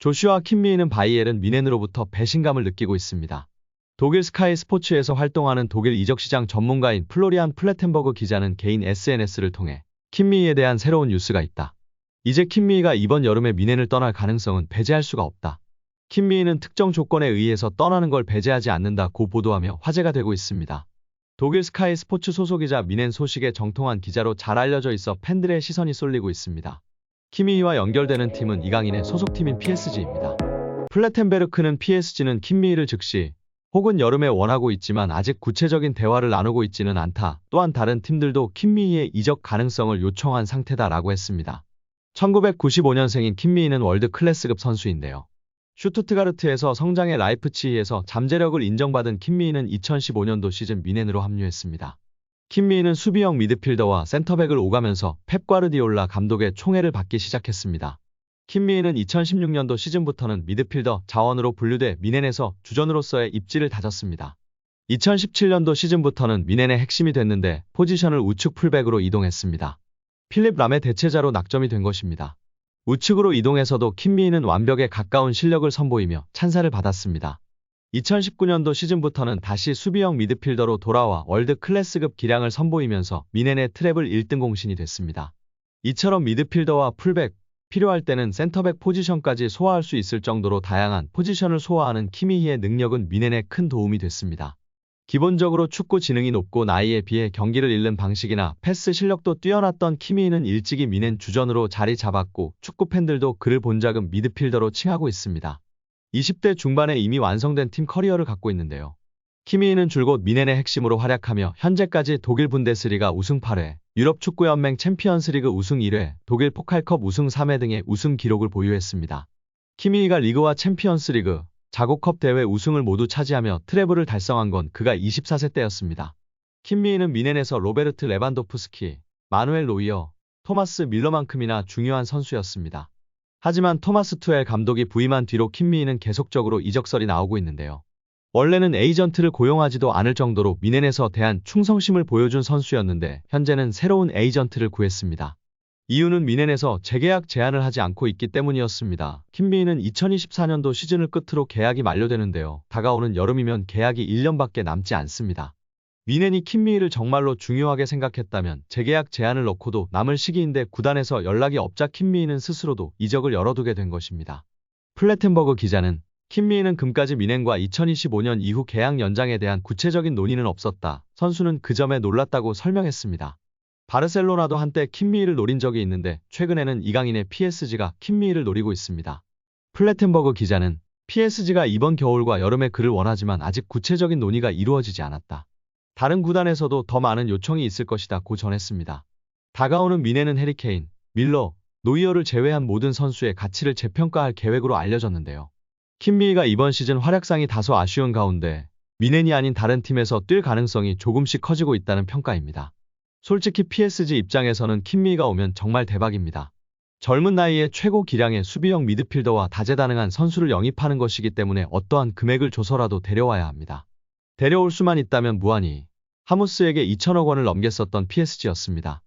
조슈아 킴미히는 바이에른 뮌헨으로부터 배신감을 느끼고 있습니다. 독일 스카이 스포츠에서 활동하는 독일 이적시장 전문가인 플로리안 플레텐버그 기자는 개인 SNS를 통해 킴미히에 대한 새로운 뉴스가 있다. 이제 킴미히가 이번 여름에 뮌헨을 떠날 가능성은 배제할 수가 없다. 킴미히는 특정 조건에 의해서 떠나는 걸 배제하지 않는다고 보도하며 화제가 되고 있습니다. 독일 스카이 스포츠 소속이자 뮌헨 소식에 정통한 기자로 잘 알려져 있어 팬들의 시선이 쏠리고 있습니다. 킴미히와 연결되는 팀은 이강인의 소속팀인 PSG입니다. 플레텐베르크는 PSG는 킴미히를 즉시 혹은 여름에 원하고 있지만 아직 구체적인 대화를 나누고 있지는 않다. 또한 다른 팀들도 킴미히의 이적 가능성을 요청한 상태다라고 했습니다. 1995년생인 킴미히는 월드 클래스급 선수인데요. 슈투트가르트에서 성장해 라이프치히에서 잠재력을 인정받은 킴미히는 2015년도 시즌 뮌헨으로 합류했습니다. 킴미히는 수비형 미드필더와 센터백을 오가면서 펩 과르디올라 감독의 총애를 받기 시작했습니다. 킴미히는 2016년도 시즌부터는 미드필더 자원으로 분류돼 뮌헨에서 주전으로서의 입지를 다졌습니다. 2017년도 시즌부터는 뮌헨의 핵심이 됐는데 포지션을 우측 풀백으로 이동했습니다. 필립 람의 대체자로 낙점이 된 것입니다. 우측으로 이동해서도 킴미히는 완벽에 가까운 실력을 선보이며 찬사를 받았습니다. 2019년도 시즌부터는 다시 수비형 미드필더로 돌아와 월드 클래스급 기량을 선보이면서 뮌헨의 트래블 1등 공신이 됐습니다. 이처럼 미드필더와 풀백, 필요할 때는 센터백 포지션까지 소화할 수 있을 정도로 다양한 포지션을 소화하는 킴미히의 능력은 뮌헨에 큰 도움이 됐습니다. 기본적으로 축구 지능이 높고 나이에 비해 경기를 잃는 방식이나 패스 실력도 뛰어났던 킴미히는 일찍이 뮌헨 주전으로 자리 잡았고 축구 팬들도 그를 본작은 미드필더로 칭하고 있습니다. 20대 중반에 이미 완성된 팀 커리어를 갖고 있는데요. 킴미히는 줄곧 뮌헨의 핵심으로 활약하며 현재까지 독일 분데스리가 우승 8회, 유럽 축구연맹 챔피언스리그 우승 1회, 독일 포칼컵 우승 3회 등의 우승 기록을 보유했습니다. 킴미히가 리그와 챔피언스리그, 자국컵 대회 우승을 모두 차지하며 트래블을 달성한 건 그가 24세 때였습니다. 킴미히는 뮌헨에서 로베르트 레반도프스키, 마누엘 노이어, 토마스 밀러만큼이나 중요한 선수였습니다. 하지만 토마스 투엘 감독이 부임한 뒤로 킴미히는 계속적으로 이적설이 나오고 있는데요. 원래는 에이전트를 고용하지도 않을 정도로 뮌헨에서 대한 충성심을 보여준 선수였는데 현재는 새로운 에이전트를 구했습니다. 이유는 뮌헨에서 재계약 제안을 하지 않고 있기 때문이었습니다. 킴미히는 2024년도 시즌을 끝으로 계약이 만료되는데요. 다가오는 여름이면 계약이 1년밖에 남지 않습니다. 뮌헨이 킴미히를 정말로 중요하게 생각했다면 재계약 제안을 넣고도 남을 시기인데 구단에서 연락이 없자 킴미히는 스스로도 이적을 열어두게 된 것입니다. 플레텐버그 기자는 킴미히는 금까지 뮌헨과 2025년 이후 계약 연장에 대한 구체적인 논의는 없었다. 선수는 그 점에 놀랐다고 설명했습니다. 바르셀로나도 한때 킴미히를 노린 적이 있는데 최근에는 이강인의 PSG가 킴미히를 노리고 있습니다. 플레텐버그 기자는 PSG가 이번 겨울과 여름에 그를 원하지만 아직 구체적인 논의가 이루어지지 않았다. 다른 구단에서도 더 많은 요청이 있을 것이다 고 전했습니다. 다가오는 뮌헨은 해리케인, 밀러, 노이어를 제외한 모든 선수의 가치를 재평가할 계획으로 알려졌는데요. 킴미히가 이번 시즌 활약상이 다소 아쉬운 가운데 뮌헨이 아닌 다른 팀에서 뛸 가능성이 조금씩 커지고 있다는 평가입니다. 솔직히 PSG 입장에서는 킴미히가 오면 정말 대박입니다. 젊은 나이에 최고 기량의 수비형 미드필더와 다재다능한 선수를 영입하는 것이기 때문에 어떠한 금액을 줘서라도 데려와야 합니다. 데려올 수만 있다면 무한히 하무스에게 2천억 원을 넘겼었던 PSG였습니다.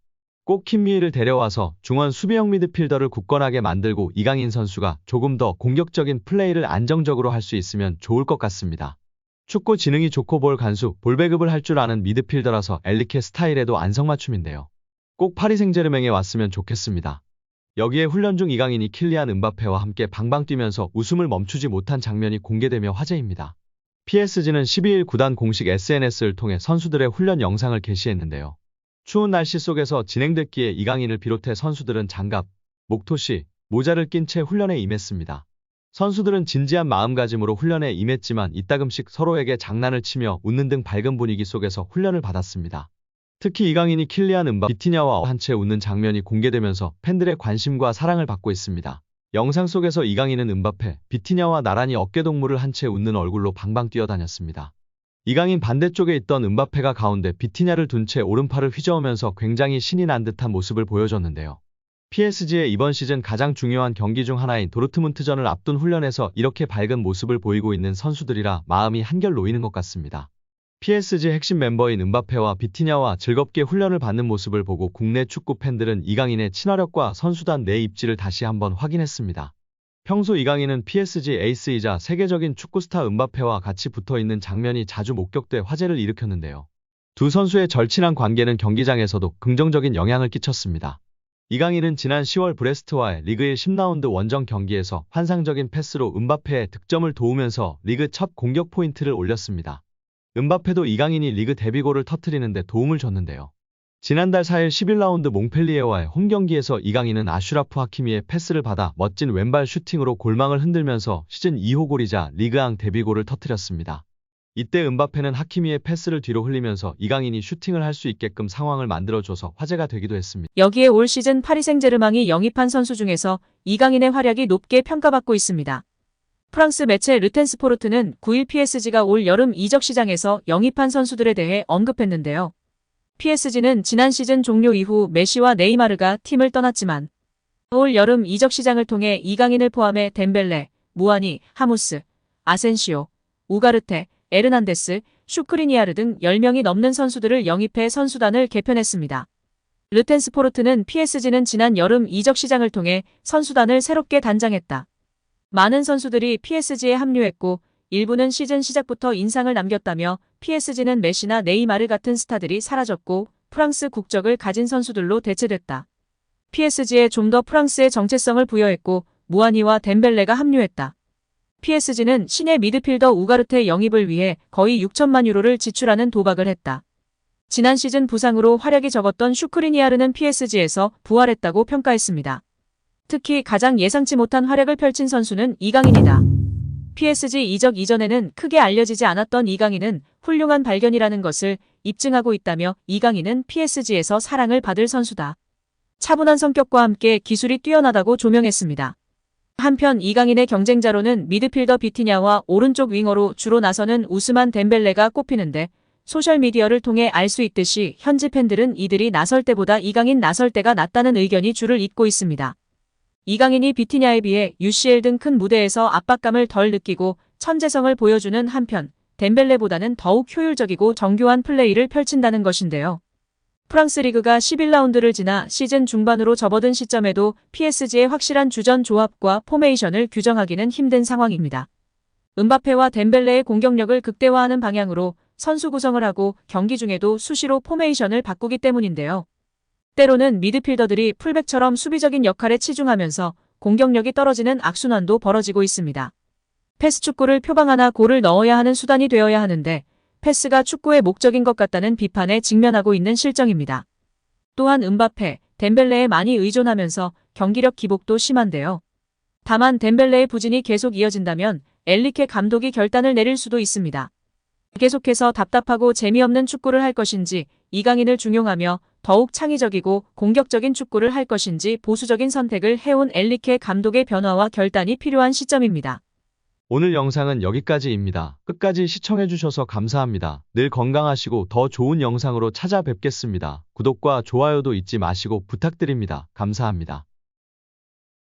꼭 킴미히를 데려와서 중원 수비형 미드필더를 굳건하게 만들고 이강인 선수가 조금 더 공격적인 플레이를 안정적으로 할 수 있으면 좋을 것 같습니다. 축구 지능이 좋고 볼 간수, 볼 배급을 할 줄 아는 미드필더라서 엘리케 스타일에도 안성맞춤인데요. 꼭 파리 생제르맹에 왔으면 좋겠습니다. 여기에 훈련 중 이강인이 킬리안 음바페와 함께 방방 뛰면서 웃음을 멈추지 못한 장면이 공개되며 화제입니다. PSG는 12일 구단 공식 SNS를 통해 선수들의 훈련 영상을 게시했는데요. 추운 날씨 속에서 진행됐기에 이강인을 비롯해 선수들은 장갑, 목토시, 모자를 낀 채 훈련에 임했습니다. 선수들은 진지한 마음가짐으로 훈련에 임했지만 이따금씩 서로에게 장난을 치며 웃는 등 밝은 분위기 속에서 훈련을 받았습니다. 특히 이강인이 킬리안 음바페, 비티냐와 한 채 웃는 장면이 공개되면서 팬들의 관심과 사랑을 받고 있습니다. 영상 속에서 이강인은 음바페, 비티냐와 나란히 어깨동무를 한 채 웃는 얼굴로 방방 뛰어다녔습니다. 이강인 반대쪽에 있던 음바페가 가운데 비티냐를 둔 채 오른팔을 휘저으면서 굉장히 신이 난 듯한 모습을 보여줬는데요. PSG의 이번 시즌 가장 중요한 경기 중 하나인 도르트문트전을 앞둔 훈련에서 이렇게 밝은 모습을 보이고 있는 선수들이라 마음이 한결 놓이는 것 같습니다. PSG 핵심 멤버인 음바페와 비티냐와 즐겁게 훈련을 받는 모습을 보고 국내 축구 팬들은 이강인의 친화력과 선수단 내 입지를 다시 한번 확인했습니다. 평소 이강인은 PSG 에이스이자 세계적인 축구스타 은바페와 같이 붙어있는 장면이 자주 목격돼 화제를 일으켰는데요. 두 선수의 절친한 관계는 경기장에서도 긍정적인 영향을 끼쳤습니다. 이강인은 지난 10월 브레스트와의 리그 1 10라운드 원정 경기에서 환상적인 패스로 은바페의 득점을 도우면서 리그 첫 공격 포인트를 올렸습니다. 은바페도 이강인이 리그 데뷔골을 터뜨리는데 도움을 줬는데요. 지난달 4일 11라운드 몽펠리에와의 홈경기에서 이강인은 아슈라프 하키미의 패스를 받아 멋진 왼발 슈팅으로 골망을 흔들면서 시즌 2호 골이자 리그앙 데뷔골을 터뜨렸습니다. 이때 은바페는 하키미의 패스를 뒤로 흘리면서 이강인이 슈팅을 할 수 있게끔 상황을 만들어줘서 화제가 되기도 했습니다. 여기에 올 시즌 파리 생제르맹이 영입한 선수 중에서 이강인의 활약이 높게 평가받고 있습니다. 프랑스 매체 르텐스포르트는 9일 PSG가 올 여름 이적 시장에서 영입한 선수들에 대해 언급했는데요. PSG는 지난 시즌 종료 이후 메시와 네이마르가 팀을 떠났지만 올 여름 이적 시장을 통해 이강인을 포함해 덴벨레, 무아니, 하무스, 아센시오, 우가르테, 에르난데스, 슈크리니아르 등 10명이 넘는 선수들을 영입해 선수단을 개편했습니다. 르텐스포르트는 PSG는 지난 여름 이적 시장을 통해 선수단을 새롭게 단장했다. 많은 선수들이 PSG에 합류했고 일부는 시즌 시작부터 인상을 남겼다며 PSG는 메시나 네이마르 같은 스타들이 사라졌고 프랑스 국적을 가진 선수들로 대체됐다. PSG에 좀 더 프랑스의 정체성을 부여했고 무아니와 덴벨레가 합류했다. PSG는 신예 미드필더 우가르테 영입을 위해 거의 6천만 유로를 지출하는 도박을 했다. 지난 시즌 부상으로 활약이 적었던 슈크리니아르는 PSG에서 부활했다고 평가했습니다. 특히 가장 예상치 못한 활약을 펼친 선수는 이강인이다. PSG 이적 이전에는 크게 알려지지 않았던 이강인은 훌륭한 발견이라는 것을 입증하고 있다며 이강인은 PSG에서 사랑을 받을 선수다. 차분한 성격과 함께 기술이 뛰어나다고 조명했습니다. 한편 이강인의 경쟁자로는 미드필더 비티냐와 오른쪽 윙어로 주로 나서는 우스만 덴벨레가 꼽히는데 소셜미디어를 통해 알 수 있듯이 현지 팬들은 이들이 나설 때보다 이강인 나설 때가 낫다는 의견이 줄을 잇고 있습니다. 이강인이 비티냐에 비해 UCL 등 큰 무대에서 압박감을 덜 느끼고 천재성을 보여주는 한편 덴벨레보다는 더욱 효율적이고 정교한 플레이를 펼친다는 것인데요. 프랑스 리그가 11라운드를 지나 시즌 중반으로 접어든 시점에도 PSG의 확실한 주전 조합과 포메이션을 규정하기는 힘든 상황입니다. 은바페와 덴벨레의 공격력을 극대화하는 방향으로 선수 구성을 하고 경기 중에도 수시로 포메이션을 바꾸기 때문인데요. 때로는 미드필더들이 풀백처럼 수비적인 역할에 치중하면서 공격력이 떨어지는 악순환도 벌어지고 있습니다. 패스 축구를 표방하나 골을 넣어야 하는 수단이 되어야 하는데 패스가 축구의 목적인 것 같다는 비판에 직면하고 있는 실정입니다. 또한 은바페, 덴벨레에 많이 의존하면서 경기력 기복도 심한데요. 다만 덴벨레의 부진이 계속 이어진다면 엔리케 감독이 결단을 내릴 수도 있습니다. 계속해서 답답하고 재미없는 축구를 할 것인지 이강인을 중용하며 더욱 창의적이고 공격적인 축구를 할 것인지 보수적인 선택을 해온 엔리케 감독의 변화와 결단이 필요한 시점입니다. 오늘 영상은 여기까지입니다. 끝까지 시청해주셔서 감사합니다. 늘 건강하시고 더 좋은 영상으로 찾아뵙겠습니다. 구독과 좋아요도 잊지 마시고 부탁드립니다. 감사합니다.